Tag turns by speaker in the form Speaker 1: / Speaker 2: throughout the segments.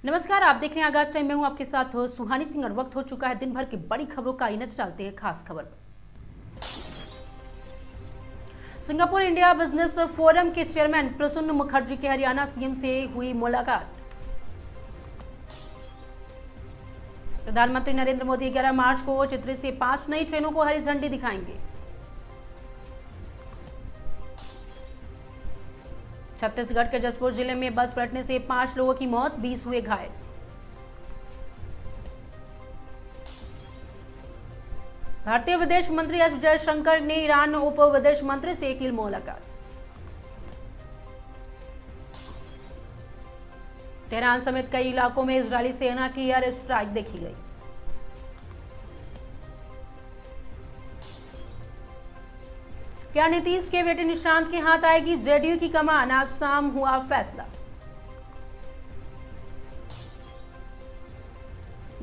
Speaker 1: नमस्कार, आप देख रहे हैं आगाज टाइम में हूं आपके साथ सुहानी सिंह और वक्त हो चुका है दिन भर की बड़ी खबरों का। नजर डालते हैं खास खबर पर। सिंगापुर इंडिया बिजनेस फोरम के चेयरमैन प्रसून मुखर्जी की हरियाणा सीएम से हुई मुलाकात। प्रधानमंत्री नरेंद्र मोदी 11 मार्च को चित्री से 5 नई ट्रेनों को हरी झंडी दिखाएंगे। छत्तीसगढ़ के जसपुर जिले में बस पलटने से 5 लोगों की मौत, 20 हुए घायल। भारतीय विदेश मंत्री एस जयशंकर ने ईरान उप विदेश मंत्री से की मुलाकात। तेहरान समेत कई इलाकों में इजरायली सेना की एयर स्ट्राइक देखी गई। क्या नीतीश के बेटे निशांत के हाथ आएगी जेडीयू की कमान? आज शाम हुआ फैसला।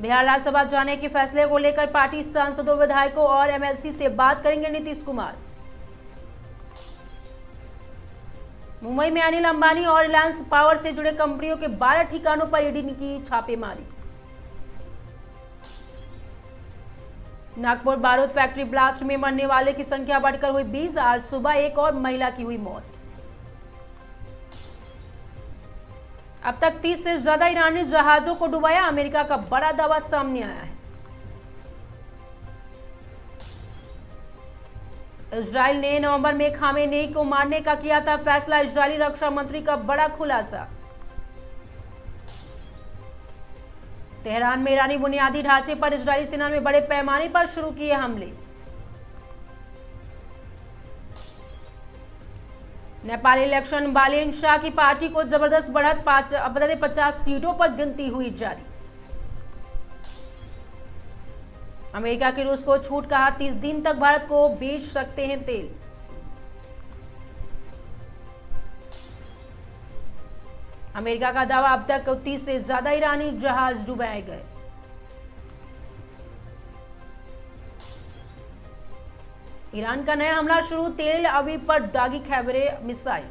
Speaker 1: बिहार राज्यसभा जाने के फैसले को लेकर पार्टी सांसदों, विधायकों और एमएलसी से बात करेंगे नीतीश कुमार। मुंबई में अनिल अंबानी और रिलायंस पावर से जुड़े कंपनियों के 12 ठिकानों पर ईडी की छापेमारी। नागपुर बारूद फैक्ट्री ब्लास्ट में मरने वाले की संख्या बढ़कर हुई 20। आज सुबह एक और महिला की हुई मौत। अब तक 30 से ज्यादा ईरानी जहाजों को डुबाया, अमेरिका का बड़ा दावा सामने आया है। इजराइल ने नवंबर में खामेनेई को मारने का किया था फैसला, इजरायली रक्षा मंत्री का बड़ा खुलासा। तेहरान में ईरानी बुनियादी ढांचे पर इजरायली सेना ने बड़े पैमाने पर शुरू किए हमले। नेपाली इलेक्शन, बालेन शाह की पार्टी को जबरदस्त बढ़त, 50 सीटों पर गिनती हुई जारी। अमेरिका की रूस को छूट, कहा 30 दिन तक भारत को बेच सकते हैं तेल। अमेरिका का दावा, अब तक 30 से ज्यादा ईरानी जहाज डुबाए गए। ईरान का नया हमला शुरू, तेल अवीव पर दागी खैबरे मिसाइल।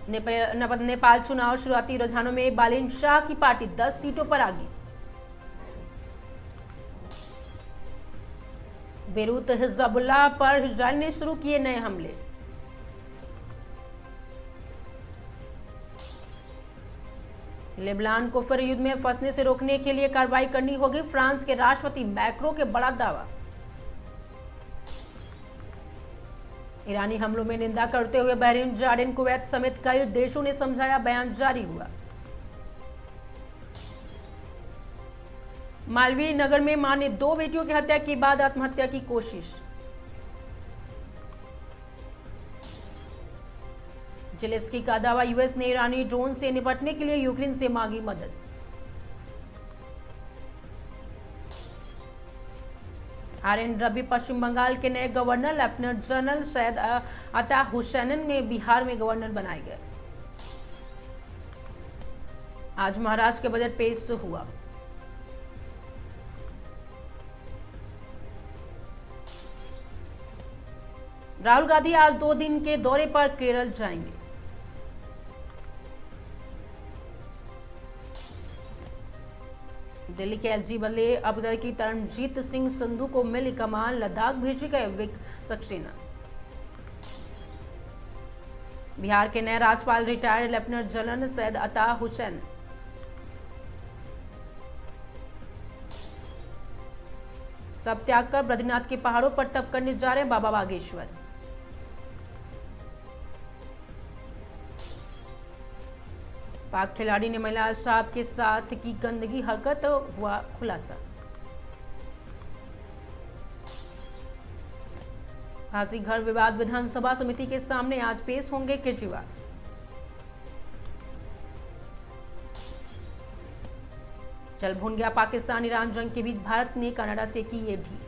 Speaker 1: नेपाल चुनाव, शुरुआती रुझानों में बालेन शाह की पार्टी 10 सीटों पर आगी। बेरूत हिजबुल्लाह पर इजरायल ने शुरू किए नए हमले। लेबनान को फिर युद्ध में फंसने से रोकने के लिए कार्रवाई करनी होगी, फ्रांस के राष्ट्रपति मैक्रो के बड़ा दावा। ईरानी हमलों में निंदा करते हुए बहरीन, जॉर्डन, कुवैत समेत कई देशों ने समझाया, बयान जारी हुआ। मालवीय नगर में मां ने 2 बेटियों की हत्या के बाद आत्महत्या की कोशिश। जेलेंस्की का दावा, यूएस ने ईरानी ड्रोन से निपटने के लिए यूक्रेन से मांगी मदद। आरएन रवि पश्चिम बंगाल के नए गवर्नर, लेफ्टिनेंट जनरल सैयद अता हुसैन ने बिहार में गवर्नर बनाए गए। आज महाराष्ट्र के बजट पेश हुआ। राहुल गांधी आज 2 दिन के दौरे पर केरल जाएंगे। दिल्ली के एलजी बल्ले अबुधाबी की तरनजीत सिंह संधू को मिली कमान, लद्दाख भेजे गए विक सक्सेना। बिहार के नए राज्यपाल रिटायर्ड लेफ्टिनेंट जनरल सैयद अता हुसैन। सब त्याग कर बद्रीनाथ के पहाड़ों पर तप करने जा रहे बाबा बागेश्वर। पाक खिलाड़ी ने महिला स्टाफ के साथ की गंदगी हरकत, हुआ खुलासा। फांसी घर विवाद, विधानसभा समिति के सामने आज पेश होंगे केजरीवाल। चल भुन गया पाकिस्तान ईरान जंग के बीच, भारत ने कनाडा से की ये भी।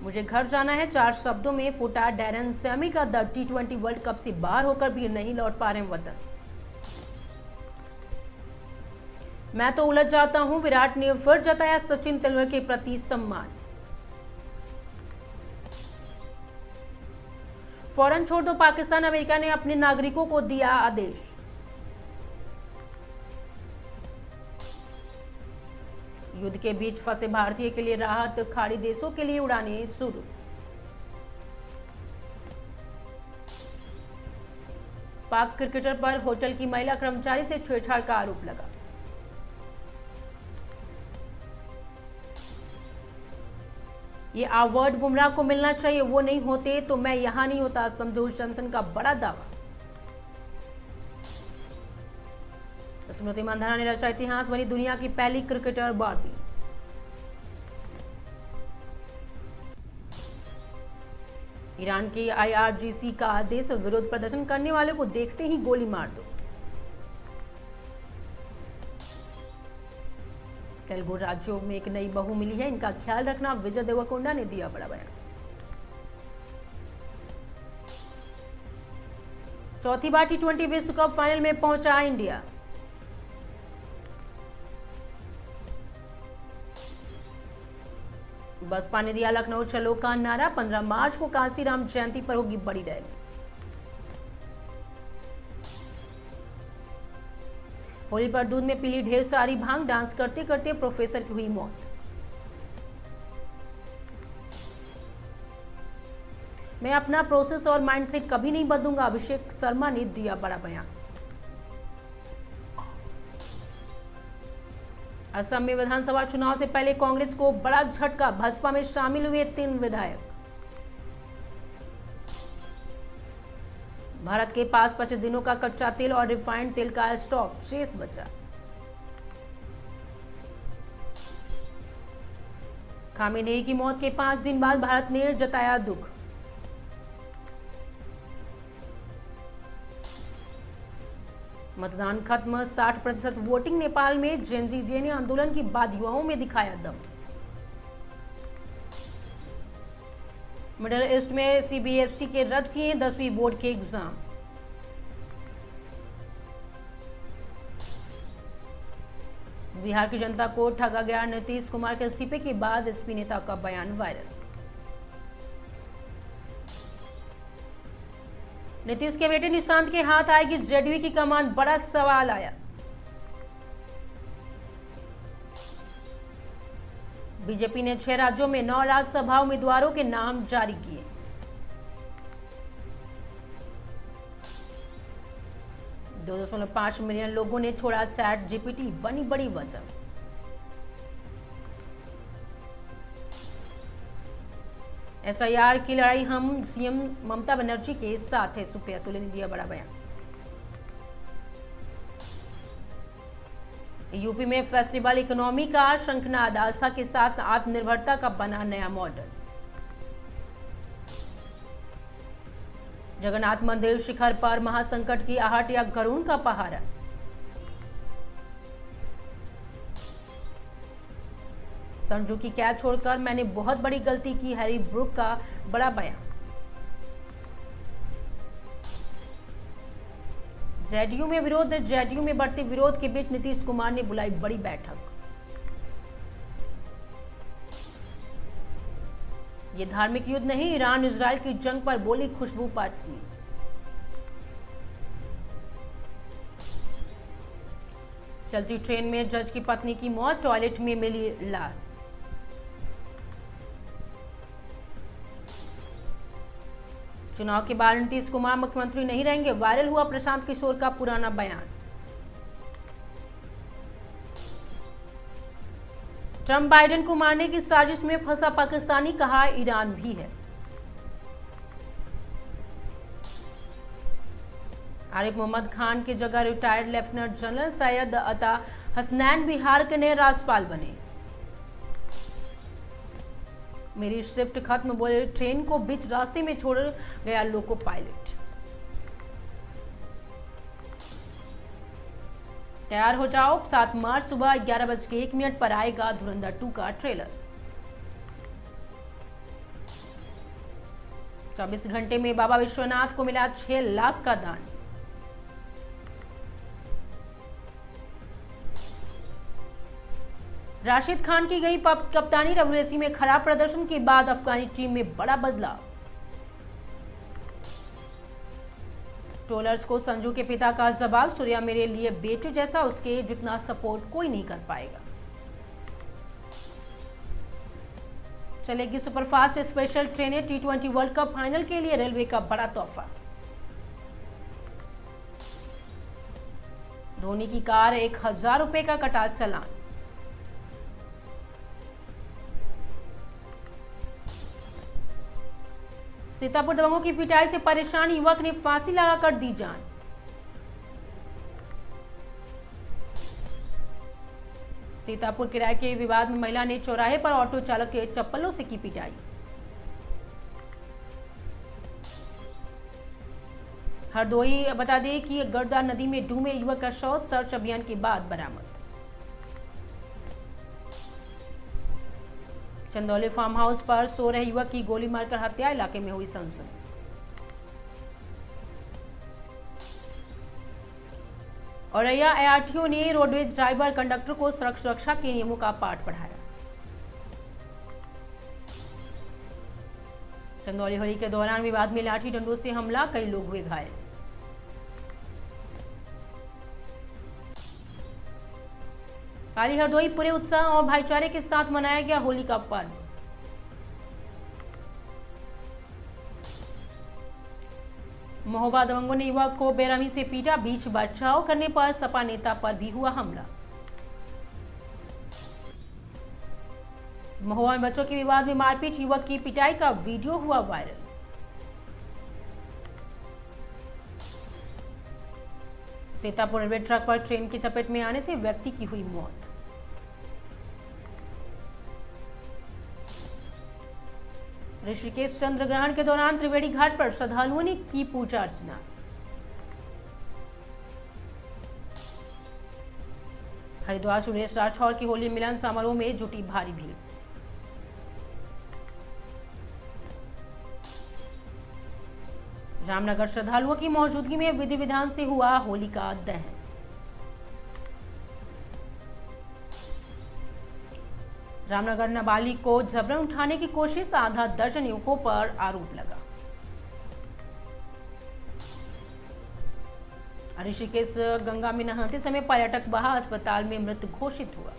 Speaker 1: मुझे घर जाना है, 4 शब्दों में फूटा डैरन सैमी का दर्द। T20 वर्ल्ड कप से बाहर होकर भी नहीं लौट पा रहे वतन। मैं तो उलझ जाता हूं, विराट ने फिर जताया सचिन तेंदुलकर के प्रति सम्मान। फौरन छोड़ दो पाकिस्तान, अमेरिका ने अपने नागरिकों को दिया आदेश। युद्ध के बीच फंसे भारतीय के लिए राहत, खाड़ी देशों के लिए उड़ानें शुरू। पाक क्रिकेटर पर होटल की महिला कर्मचारी से छेड़छाड़ का आरोप लगा। ये अवार्ड बुमराह को मिलना चाहिए, वो नहीं होते तो मैं यहां नहीं होता, संजू सैमसन का बड़ा दावा। स्मृति मंधाना ने रचा इतिहास, बनी दुनिया की पहली क्रिकेटर बार्बी। ईरान की IRGC का आदेश, विरोध प्रदर्शन करने वाले को देखते ही गोली मार दो। तेलुगु राज्यों में एक नई बहू मिली है, इनका ख्याल रखना, विजय देवरकोंडा ने दिया बड़ा बयान। चौथी बार T20 विश्व कप फाइनल में पहुंचा इंडिया। बसपा ने दिया लखनऊ चलो का नारा, 15 मार्च को कांसीराम जयंती पर होगी बड़ी रैली। होली पर दूध में पीली ढेर सारी भांग, डांस करते करते प्रोफेसर की हुई मौत। मैं अपना प्रोसेस और माइंडसेट कभी नहीं बदलूंगा, अभिषेक शर्मा ने दिया बड़ा बयान। असम में विधानसभा चुनाव से पहले कांग्रेस को बड़ा झटका, भाजपा में शामिल हुए 3 विधायक। भारत के पास 25 दिनों का कच्चा तेल और रिफाइंड तेल का स्टॉक शेष बचा। खामेनेई की मौत के 5 दिन बाद भारत ने जताया दुख। मतदान खत्म, 60% वोटिंग नेपाल में, जेनजी ने आंदोलन के बाद युवाओं में दिखाया दम। मिडिल ईस्ट में CBSE के रद्द किए 10वीं बोर्ड के एग्जाम। बिहार की जनता को ठगा गया, नीतीश कुमार के इस्तीफे के बाद एसपी नेता का बयान वायरल। नीतीश के बेटे निशांत के हाथ आएगी जेडीयू की कमान, बड़ा सवाल आया। बीजेपी ने 6 राज्यों में 9 राज्यसभा उम्मीदवारों के नाम जारी किए। दो 2.5 मिलियन लोगों ने छोड़ा चैट जीपीटी, बनी बड़ी वजह। SIR की लड़ाई हम सीएम ममता बनर्जी के साथ है, सुप्रिया सुले ने दिया बड़ा बयान। यूपी में फेस्टिवल इकोनॉमी का शंखनाद, आस्था के साथ आत्मनिर्भरता का बना नया मॉडल। जगन्नाथ मंदिर शिखर पर महासंकट की आहट या गरुड़ का पहाड़ा। संजू की कैच छोड़कर मैंने बहुत बड़ी गलती की, हैरी ब्रूक का बड़ा बयान। जेडीयू में विरोध, जेडीयू में बढ़ते विरोध के बीच नीतीश कुमार ने बुलाई बड़ी बैठक। ये धार्मिक युद्ध नहीं, ईरान इजराइल की जंग पर बोली खुशबू पाटिल। चलती ट्रेन में जज की पत्नी की मौत, टॉयलेट में मिली लाश। चुनाव के बाद नीतीश कुमार मुख्यमंत्री नहीं रहेंगे, वायरल हुआ प्रशांत किशोर का पुराना बयान। ट्रंप बाइडेन को मारने की साजिश में फंसा पाकिस्तानी, कहा ईरान भी है। आरिफ मोहम्मद खान की जगह रिटायर्ड लेफ्टिनेंट जनरल सैयद अता हसनैन बिहार के नए राज्यपाल बने। मेरी शिफ्ट खत्म, बोले ट्रेन को बीच रास्ते में छोड़ गया लोको पायलट। तैयार हो जाओ, 7 मार्च सुबह 11:01 पर आएगा धुरंधर 2 का ट्रेलर। 24 घंटे में बाबा विश्वनाथ को मिला 6 लाख का दान। राशिद खान की गई कप्तानी, डब्ल्यूएसी में खराब प्रदर्शन के बाद अफगानी टीम में बड़ा बदलाव। ट्रोलर्स को संजू के पिता का जवाब, सूर्या मेरे लिए बेटे जैसा, उसके जितना सपोर्ट कोई नहीं कर पाएगा। चलेगी सुपरफास्ट स्पेशल ट्रेनें, T20 वर्ल्ड कप फाइनल के लिए रेलवे का बड़ा तोहफा। धोनी की कार 1000 रुपए का कटा चालान। सीतापुर दबंगों की पिटाई से परेशान युवक ने फांसी लगाकर दी जान। सीतापुर किराए के विवाद में महिला ने चौराहे पर ऑटो चालक के चप्पलों से की पिटाई। हरदोई बता दें कि गरदा नदी में डूबे युवक का शव सर्च अभियान के बाद बरामद। चंदौली फार्म हाउस पर सो रहे युवक की गोली मारकर हत्या, इलाके में हुई सनसनी। औरैया ARTO ने रोडवेज ड्राइवर कंडक्टर को सड़क सुरक्षा के नियमों का पाठ पढ़ाया। चंदौली होली के दौरान विवाद में लाठी डंडों से हमला, कई लोग हुए घायल। पाली हरदोई पूरे उत्साह और भाईचारे के साथ मनाया गया होली का पर्व। महोबा दबंगों ने युवक को बेरहमी से पीटा, बीच बचाव करने पर सपा नेता पर भी हुआ हमला। महोबा में बच्चों के विवाद में मारपीट, युवक की पिटाई का वीडियो हुआ वायरल। सीतापुर रेलवे ट्रक पर ट्रेन की चपेट में आने से व्यक्ति की हुई मौत। ऋषिकेश चंद्र ग्रहण के दौरान त्रिवेणी घाट पर श्रद्धालुओं ने की पूजा अर्चना। हरिद्वार सुरेश राठौर की होली मिलन समारोह में जुटी भारी भीड़। रामनगर श्रद्धालुओं की मौजूदगी में विधि विधान से हुआ होली का दहन। रामनगर नाबालिग को जबरन उठाने की कोशिश, आधा दर्जन युवकों पर आरोप लगा। ऋषिकेश गंगा में नहाते समय पर्यटक बहा, अस्पताल में मृत घोषित हुआ।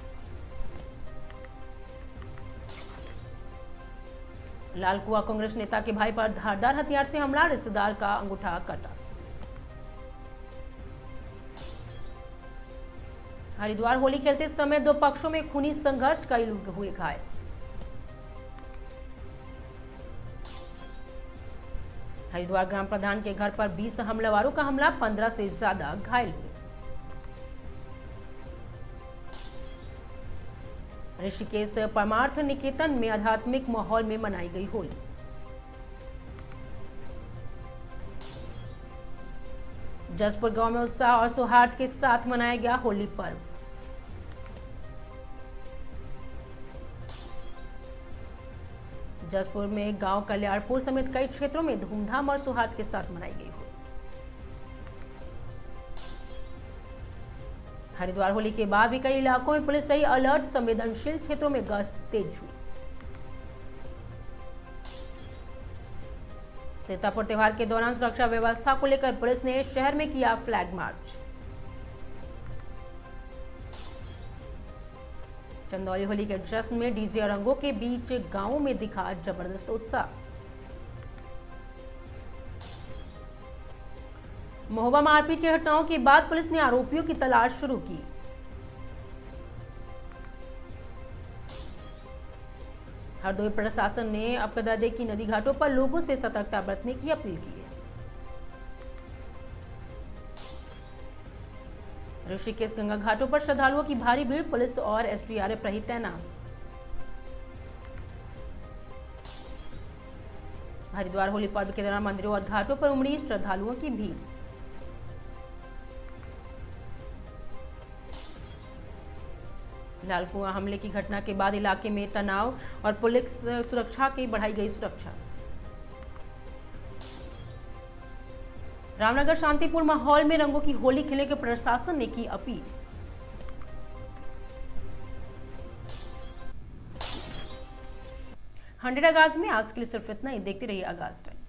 Speaker 1: लालकुआ कांग्रेस नेता के भाई पर धारदार हथियार से हमला, रिश्तेदार का अंगूठा कटा। हरिद्वार होली खेलते समय दो पक्षों में खूनी संघर्ष, कई लोग हुए घायल। हरिद्वार ग्राम प्रधान के घर पर 20 हमलावरों का हमला, 15 से ज्यादा घायल हुए। ऋषिकेश परमार्थ निकेतन में आध्यात्मिक माहौल में मनाई गई होली। जसपुर गांव में उत्साह और सौहार्द के साथ मनाया गया होली पर्व। जसपुर में गांव कल्याणपुर समेत कई क्षेत्रों में धूमधाम और सौहार्द के साथ मनाई गई होली। हरिद्वार होली के बाद भी कई इलाकों में पुलिस रही अलर्ट, संवेदनशील क्षेत्रों में गश्त तेज हुई। सीतापुर त्योहार के दौरान सुरक्षा व्यवस्था को लेकर पुलिस ने शहर में किया फ्लैग मार्च। चंदौली होली के जश्न में डीजे और रंगों के बीच गांवों में दिखा जबरदस्त उत्साह। महोबा मारपीट की घटनाओं के बाद पुलिस ने आरोपियों की तलाश शुरू की। हरदोई प्रशासन ने अपकददे की नदी घाटों पर लोगों से सतर्कता बरतने की अपील की है। ऋषिकेश गंगा घाटों पर श्रद्धालुओं की भारी भीड़, पुलिस और SDRF रही तैनात। हरिद्वार होली पर्व के दौरान मंदिरों और घाटों पर उमड़ी श्रद्धालुओं की भीड़। लालकुआं हमले की घटना के बाद इलाके में तनाव और पुलिस सुरक्षा की बढ़ाई गई सुरक्षा। रामनगर शांतिपूर्ण माहौल में रंगों की होली खेलने के प्रशासन ने की अपील। हंड्रेड आगाज में आज के लिए सिर्फ इतना ही। देखते रहिए आगाज टाइम।